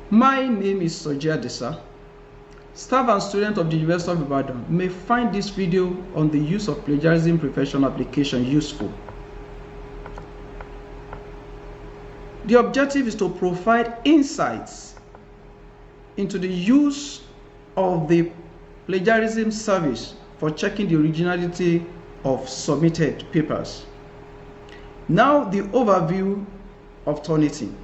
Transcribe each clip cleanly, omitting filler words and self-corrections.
My name is Soji Adisa. Staff and students of the University of Ibadan may find this video on the use of plagiarism prevention application useful. The objective is to provide insights into the use of the plagiarism service for checking the originality of submitted papers. Now, the overview of Turnitin.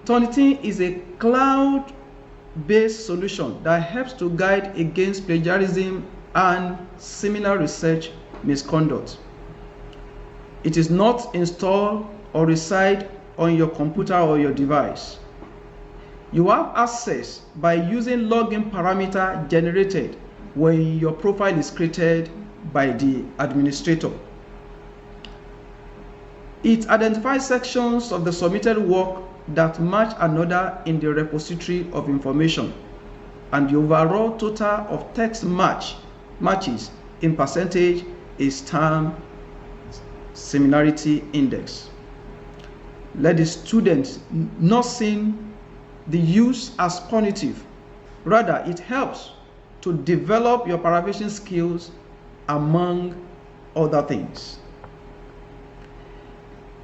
Turnitin is a cloud-based solution that helps to guide against plagiarism and similar research misconduct. It is not installed or reside on your computer or your device. You have access by using login parameter generated when your profile is created by the administrator. It identifies sections of the submitted work that match another in the repository of information, and the overall total of text matches in percentage is termed similarity index. Let the students not see the use as punitive. Rather, it helps to develop your paraphrasing skills among other things.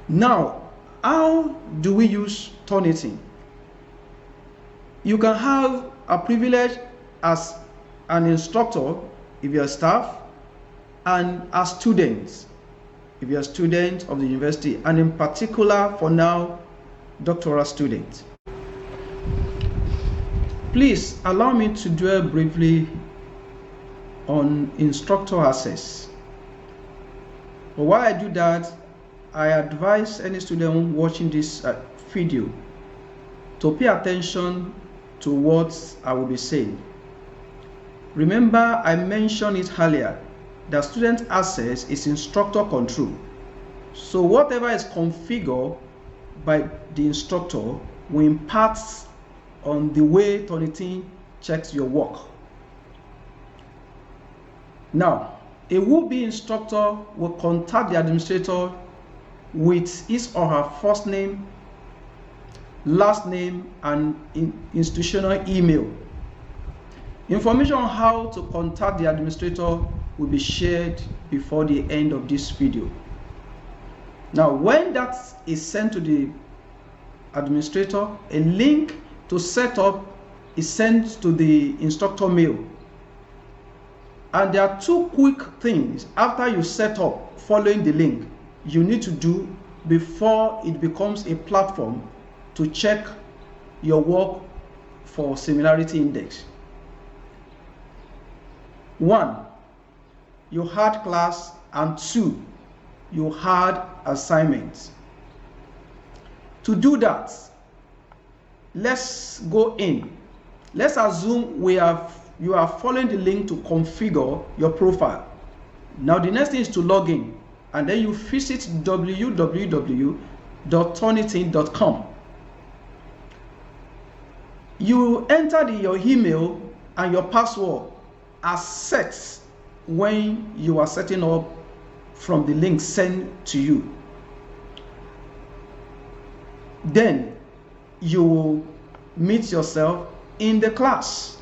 Now, how do we use Turnitin? You can have a privilege as an instructor if you're a staff, and as students if you're a student of the university, and in particular for now, doctoral students. Please allow me to dwell briefly on instructor access. But while I do that, I advise any student watching this video to pay attention to what I will be saying. Remember, I mentioned it earlier that student access is instructor control. So whatever is configured by the instructor will impact on the way Turnitin checks your work. Now, a would-be instructor will contact the administrator with his or her first name, last name, and institutional email. Information on how to contact the administrator will be shared before the end of this video. Now, when that is sent to the administrator, a link to set up is sent to the instructor mail. And there are two quick things after you set up following the link you need to do before it becomes a platform to check your work for similarity index. One, you had class, and two, you had assignments. To do that, let's go in. Let's assume you are following the link to configure your profile. Now the next thing is to log in, and then you visit www.turnitin.com. You enter your email and your password as set when you are setting up from the link sent to you. Then you will meet yourself in the class,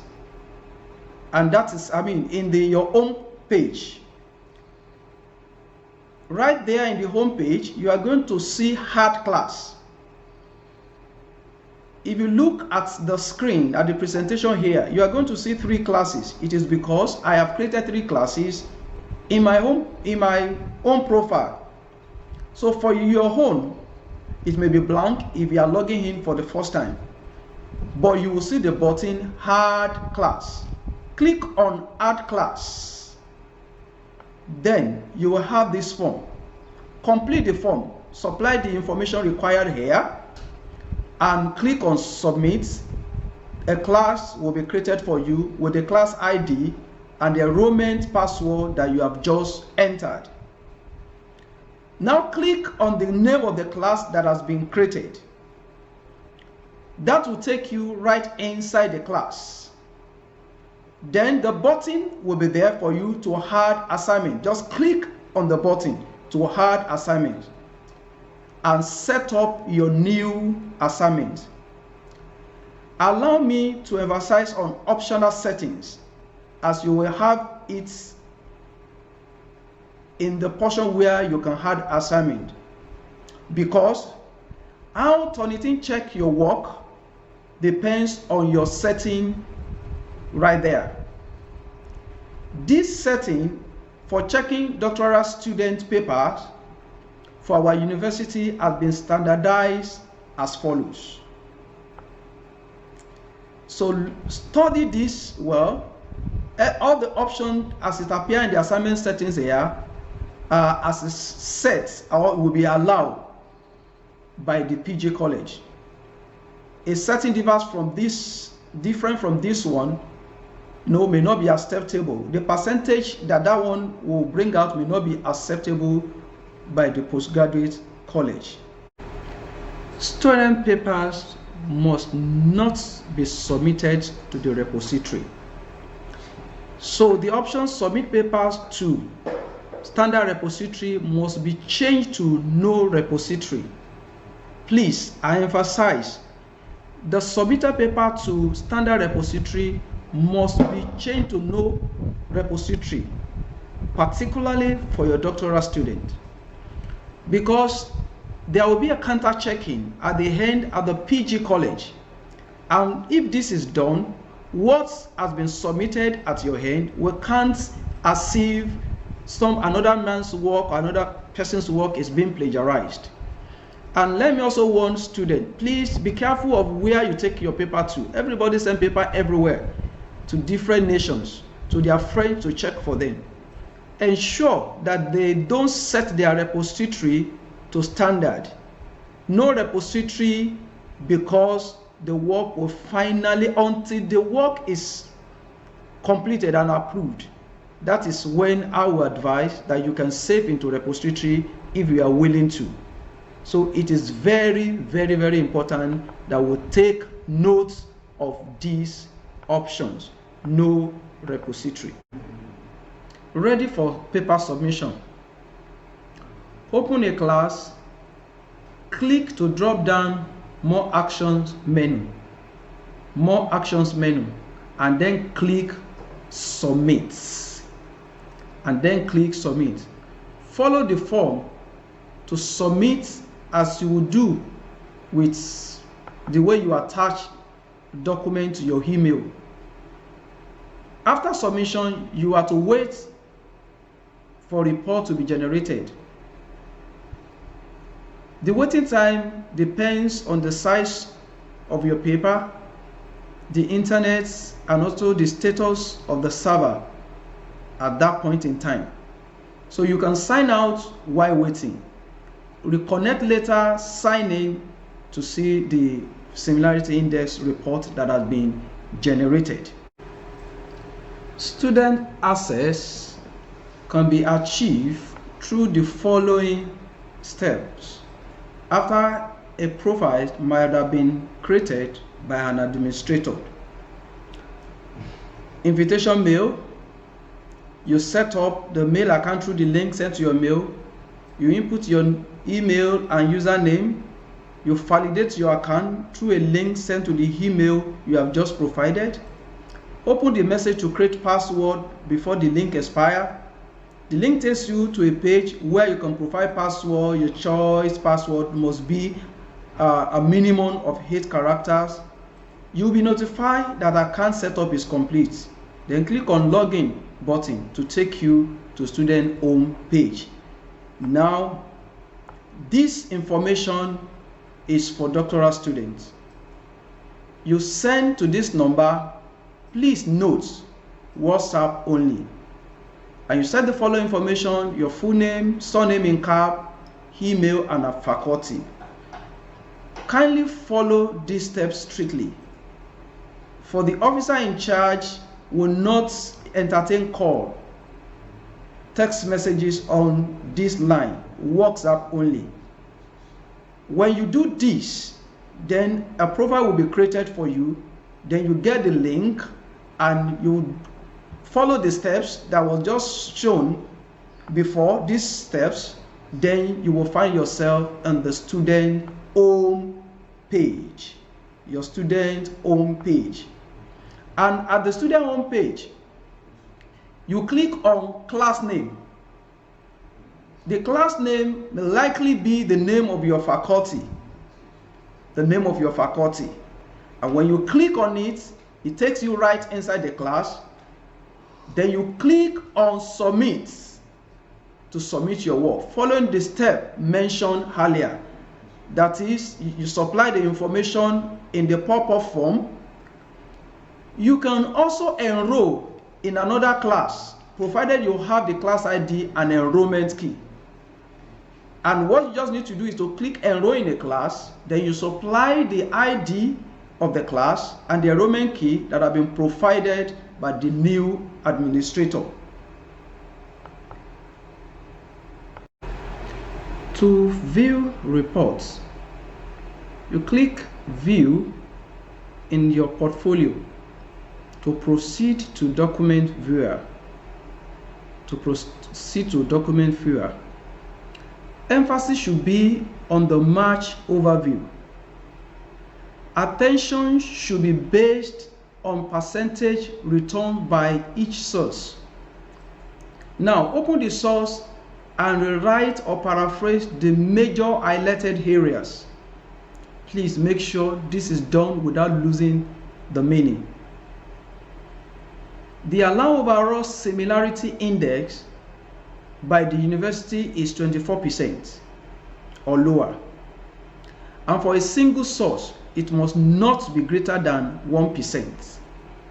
and that is, in your home page. Right there in the home page, you are going to see hard class. If you look at the screen, at the presentation here, you are going to see 3 classes. It is because I have created 3 classes in my own profile. So for your own, it may be blank if you are logging in for the first time. But you will see the button Add Class. Click on Add Class. Then you will have this form. Complete the form. Supply the information required here, and click on Submit. A class will be created for you with the class ID and the enrollment password that you have just entered. Now click on the name of the class that has been created. That will take you right inside the class. Then the button will be there for you to add assignment. Just click on the button to add assignment and set up your new assignment. Allow me to emphasize on optional settings, as you will have it in the portion where you can add assignment. Because how Turnitin check your work depends on your setting right there. This setting for checking doctoral student papers for our university has been standardized as follows. So study this well. All the options as it appears in the assignment settings here as is set or will be allowed by the PG college. A setting differs from this, different from this one, may not be acceptable. The percentage that one will bring out may not be acceptable by the postgraduate college. Student papers must not be submitted to the repository. So the option submit papers to standard repository must be changed to no repository. Please, I emphasize, the submitted paper to standard repository must be changed to no repository, particularly for your doctoral student, because there will be a counter checking at the end at the PG college, and if this is done, what has been submitted at your end will count as if another man's work or another person's work is being plagiarized. And let me also warn students, please be careful of where you take your paper to. Everybody sends paper everywhere to different nations, to their friends to check for them. Ensure that they don't set their repository to standard. No repository, because the work will finally, until the work is completed and approved, that is when I will advise that you can save into repository if you are willing to. So it is very, very, very important that we take notes of these options. No repository. Ready for paper submission. Open a class, click to drop down more actions menu, and then click submit, Follow the form to submit as you would do with the way you attach document to your email. After submission, you are to wait for report to be generated. The waiting time depends on the size of your paper, the internet, and also the status of the server at that point in time. So you can sign out while waiting. Reconnect later, sign in to see the similarity index report that has been generated. Student access can be achieved through the following steps. After a profile might have been created by an administrator. Invitation mail, you set up the mail account through the link sent to your mail. You input your email and username. You validate your account through a link sent to the email you have just provided. Open the message to create password before the link expires. The link takes you to a page where you can provide password. Your choice password must be a minimum of 8 characters. You'll be notified that account setup is complete. Then click on login button to take you to student home page. Now, this information is for doctoral students. You send to this number, please note WhatsApp only. And you set the following information: your full name, surname in cap, email, and a faculty. Kindly follow these steps strictly. For the officer in charge will not entertain call, text messages on this line, WhatsApp only. When you do this, then a profile will be created for you. Then you get the link and you follow the steps that was just shown before. These steps, then you will find yourself on the student home page. your student home page. And at the student home page, you click on class name. The class name will likely be the name of your faculty. The name of your faculty. And when you click on it, it takes you right inside the class. Then you click on submit to submit your work, following the step mentioned earlier. That is, you supply the information in the pop-up form. You can also enroll in another class, provided you have the class ID and enrollment key. And what you just need to do is to click enroll in a class, then you supply the ID of the class and the enrollment key that have been provided by the new administrator. To view reports, you click view in your portfolio to proceed to document viewer. Emphasis should be on the March overview. Attention should be based on percentage returned by each source. Now open the source and rewrite or paraphrase the major highlighted areas. Please make sure this is done without losing the meaning. The allowed overall similarity index by the university is 24% or lower. And for a single source, it must not be greater than 1%.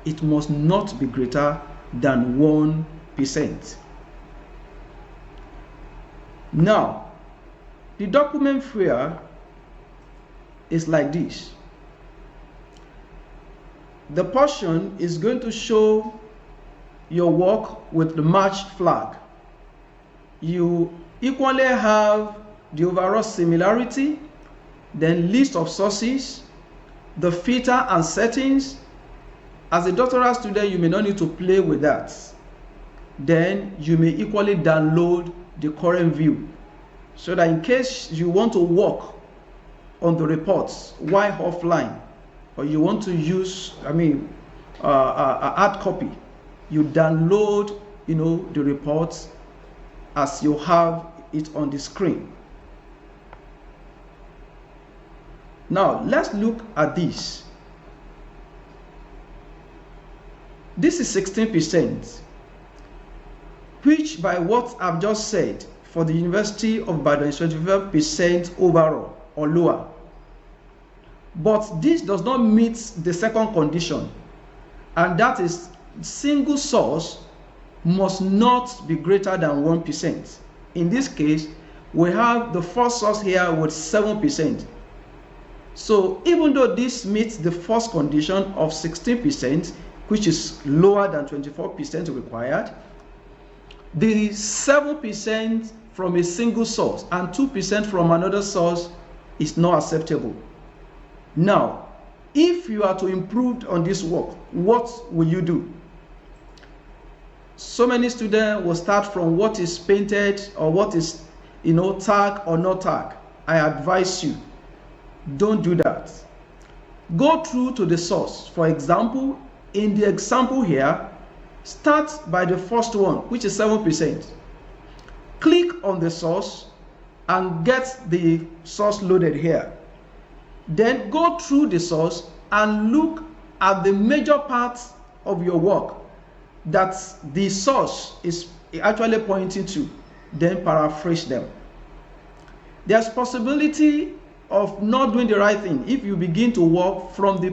It must not be greater than 1%. Now, the document fare is like this. The portion is going to show your work with the March flag. You equally have the overall similarity, then list of sources, the filter and settings. As a doctoral student, you may not need to play with that. Then you may equally download the current view, so that in case you want to work on the reports while offline, or you want to use, a hard copy, you download, the reports as you have it on the screen. Now let's look at this. This is 16%, which by what I've just said for the University of Ibadan is 25% overall or lower. But this does not meet the second condition, and that is single source must not be greater than 1%. In this case, we have the first source here with 7%. So even though this meets the first condition of 16%, which is lower than 24% required, the 7% from a single source and 2% from another source is not acceptable. Now, if you are to improve on this work, what will you do? So many students will start from what is painted or what is, tag or not tag. I advise you, don't do that. Go through to the source. For example, in the example here, start by the first one, which is 7%. Click on the source and get the source loaded here. Then go through the source and look at the major parts of your work that the source is actually pointing to, then paraphrase them. There's possibility of not doing the right thing if you begin to work from the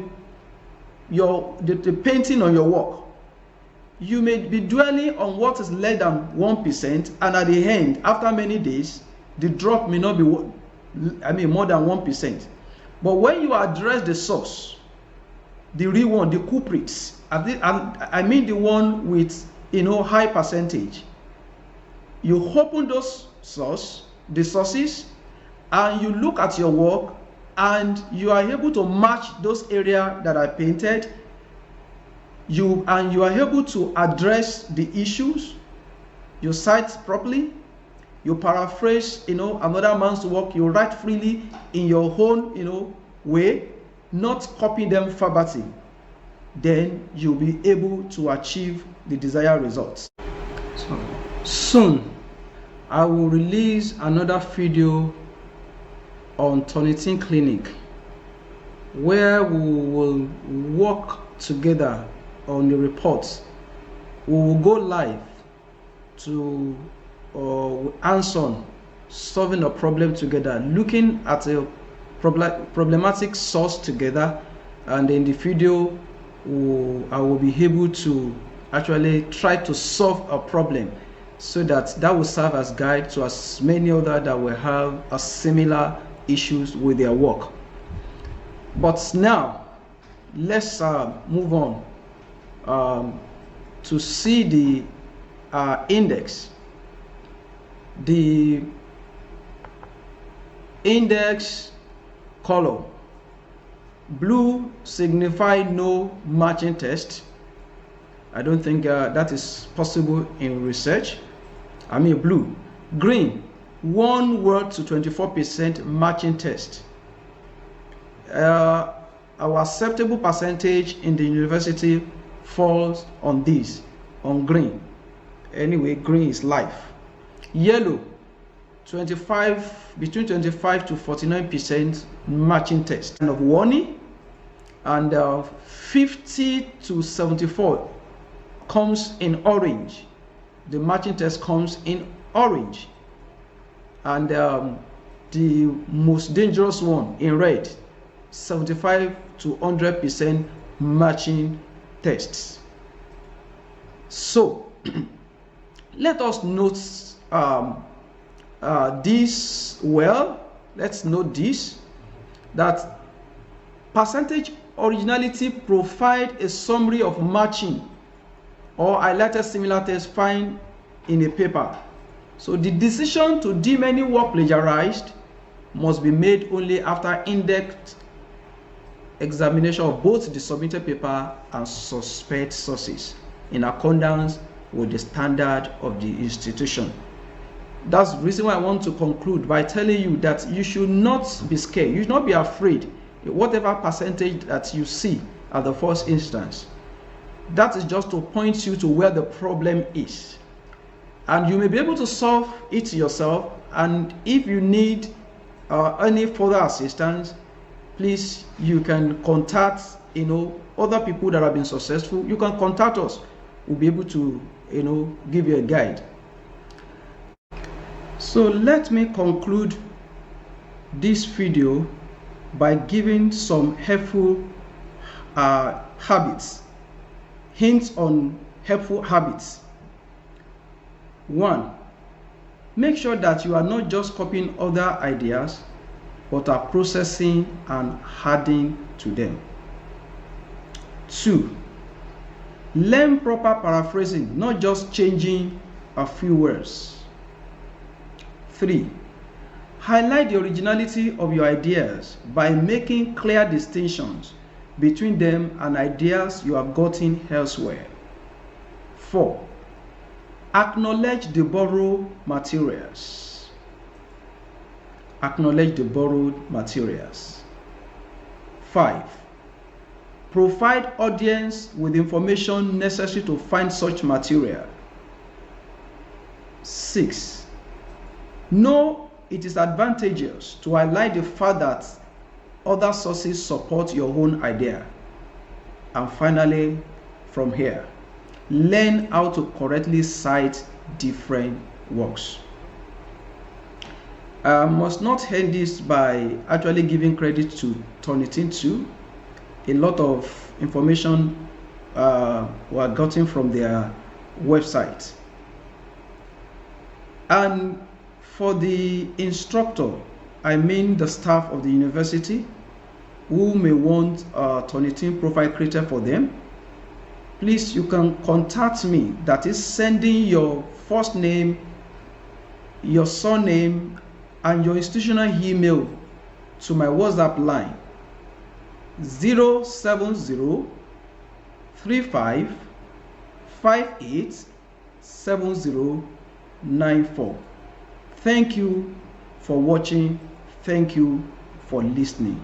painting on your work. You may be dwelling on what is less than 1%, and at the end, after many days, the drop may not be more than 1%. But when you address the source, the real one, the culprits, the one with high percentage, you open those the sources, and you look at your work, and you are able to match those areas that are painted. You are able to address the issues. You cite properly. You paraphrase, another man's work. You write freely in your own, way. not copying them verbatim, then you'll be able to achieve the desired results. So, soon I will release another video on Turnitin Clinic, where we will work together on the reports. We will go live to hands-on solving a problem together, looking at a problematic source together, and in the video I will be able to actually try to solve a problem, so that will serve as guide to as many others that will have a similar issues with their work. But now let's move on to see the index. The index color: blue signify no matching test. I don't think that is possible in research. I mean blue. Green, 1 word to 24% matching test. Our acceptable percentage in the university falls on this, on green. Anyway, green is life. Yellow, between 25 to 49% matching test. Kind of warning. And 50 to 74 comes in orange. The matching test comes in orange. And the most dangerous one in red, 75 to 100% matching tests. So let us note this well. Let's note this, that percentage originality provide a summary of matching or highlighted similar tests found in a paper. So the decision to deem any work plagiarized must be made only after in-depth examination of both the submitted paper and suspect sources, in accordance with the standard of the institution. That's the reason why I want to conclude by telling you that you should not be scared. You should not be afraid. Whatever percentage that you see at the first instance, that is just to point you to where the problem is. And you may be able to solve it yourself. And if you need any further assistance, please, you can contact other people that have been successful. You can contact us. We'll be able to give you a guide. So let me conclude this video by giving some helpful habits, hints on helpful habits. 1, make sure that you are not just copying other ideas, but are processing and adding to them. 2, learn proper paraphrasing, not just changing a few words. 3, highlight the originality of your ideas by making clear distinctions between them and ideas you have gotten elsewhere. 4, acknowledge the borrowed materials. Acknowledge the borrowed materials. 5, provide audience with information necessary to find such material. 6, know it is advantageous to highlight the fact that other sources support your own idea. And finally, from here, learn how to correctly cite different works. I must not end this by actually giving credit to Turnitin 2. A lot of information were gotten from their website. And for the instructor, I mean the staff of the university, who may want a Turnitin profile created for them, please, you can contact me. That is sending your first name, your surname, and your institutional email to my WhatsApp line 070 35 58 7094. Thank you for watching. Thank you for listening.